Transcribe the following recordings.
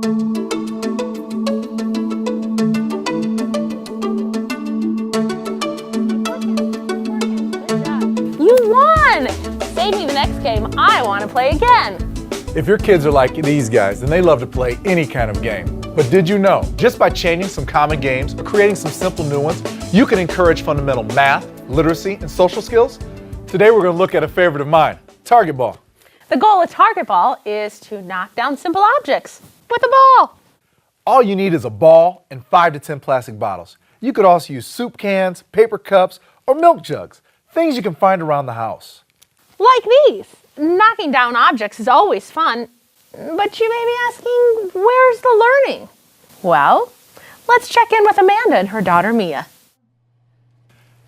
You won! Save me the next game. I want to play again. If your kids are like these guys, then they love to play any kind of game. But did you know, just by changing some common games or creating some simple new ones, you can encourage fundamental math, literacy, and social skills? Today we're going to look at a favorite of mine, target ball. The goal of target ball is to knock down simple objects with a ball. All you need is a ball and 5 to 10 plastic bottles. You could also use soup cans, paper cups, or milk jugs, things you can find around the house. Like these. Knocking down objects is always fun, but you may be asking, where's the learning? Well, let's check in with Amanda and her daughter Mia.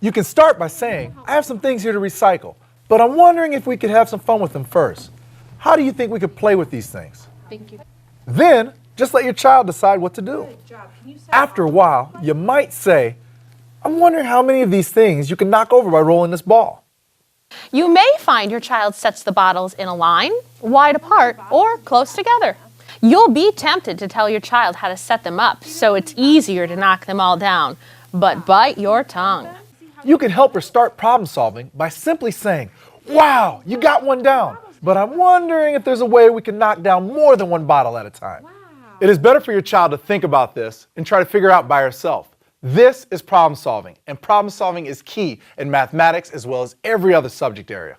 You can start by saying, I have some things here to recycle, but I'm wondering if we could have some fun with them first. How do you think we could play with these things? Thank you. Then, just let your child decide what to do. After a while, you might say, I'm wondering how many of these things you can knock over by rolling this ball. You may find your child sets the bottles in a line, wide apart, or close together. You'll be tempted to tell your child how to set them up so it's easier to knock them all down, but bite your tongue. You can help her start problem solving by simply saying, wow, you got one down, but I'm wondering if there's a way we can knock down more than one bottle at a time. It is better for your child to think about this and try to figure it out by herself. This is problem solving, and problem solving is key in mathematics as well as every other subject area.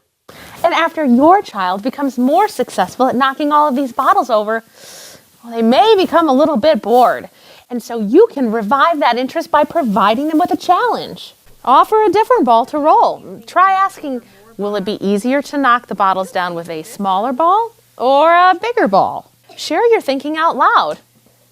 And after your child becomes more successful at knocking all of these bottles over, well, they may become a little bit bored. And so you can revive that interest by providing them with a challenge. Offer a different ball to roll. Try asking, will it be easier to knock the bottles down with a smaller ball or a bigger ball? Share your thinking out loud.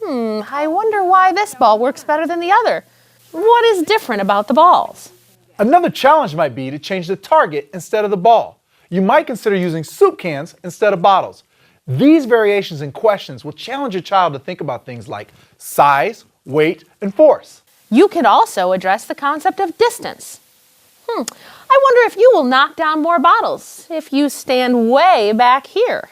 I wonder why this ball works better than the other. What is different about the balls? Another challenge might be to change the target instead of the ball. You might consider using soup cans instead of bottles. These variations in questions will challenge your child to think about things like size, weight, and force. You could also address the concept of distance. I wonder if you will knock down more bottles if you stand way back here.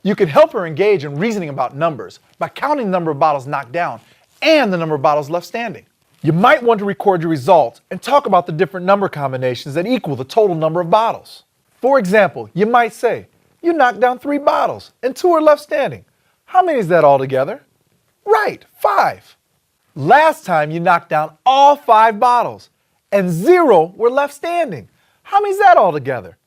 You can help her engage in reasoning about numbers by counting the number of bottles knocked down and the number of bottles left standing. You might want to record your results and talk about the different number combinations that equal the total number of bottles. For example, you might say, you knocked down 3 bottles and 2 are left standing. How many is that altogether? Right, 5. Last time you knocked down all 5 bottles and 0 were left standing. How many is that altogether?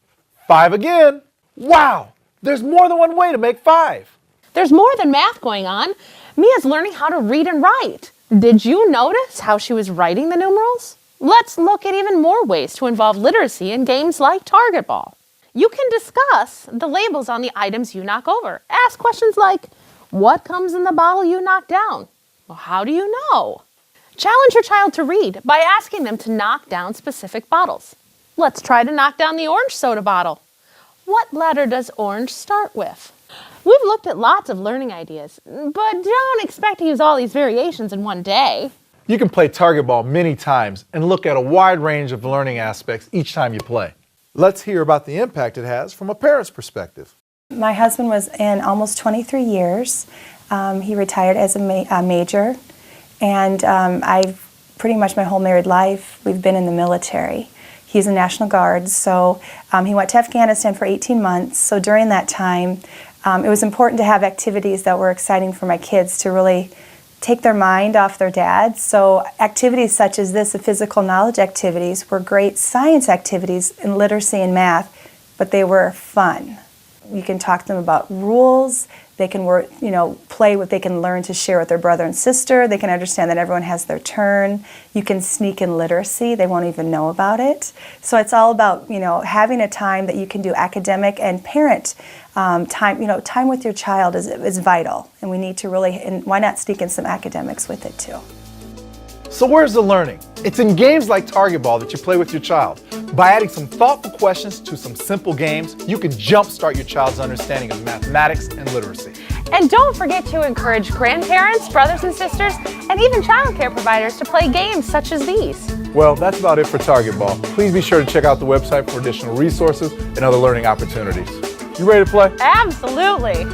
5 again. Wow, there's more than one way to make 5. There's more than math going on. Mia's learning how to read and write. Did you notice how she was writing the numerals? Let's look at even more ways to involve literacy in games like target ball. You can discuss the labels on the items you knock over. Ask questions like, what comes in the bottle you knock down? Well, how do you know? Challenge your child to read by asking them to knock down specific bottles. Let's try to knock down the orange soda bottle. What letter does orange start with? We've looked at lots of learning ideas, but don't expect to use all these variations in one day. You can play target ball many times and look at a wide range of learning aspects each time you play. Let's hear about the impact it has from a parent's perspective. My husband was in almost 23 years. He retired as a major, and I've pretty much my whole married life, we've been in the military. He's a National Guard, so he went to Afghanistan for 18 months. So during that time, it was important to have activities that were exciting for my kids to really take their mind off their dad. So activities such as this, the physical knowledge activities, were great science activities in literacy and math, but they were fun. You can talk to them about rules. They can work, play what they can learn to share with their brother and sister. They can understand that everyone has their turn. You can sneak in literacy. They won't even know about it. So it's all about, having a time that you can do academic and parent time. Time with your child is vital, and we need to really, and why not sneak in some academics with it too? So where's the learning? It's in games like target ball that you play with your child. By adding some thoughtful questions to some simple games, you can jumpstart your child's understanding of mathematics and literacy. And don't forget to encourage grandparents, brothers and sisters, and even child care providers to play games such as these. Well, that's about it for Target Ball. Please be sure to check out the website for additional resources and other learning opportunities. You ready to play? Absolutely.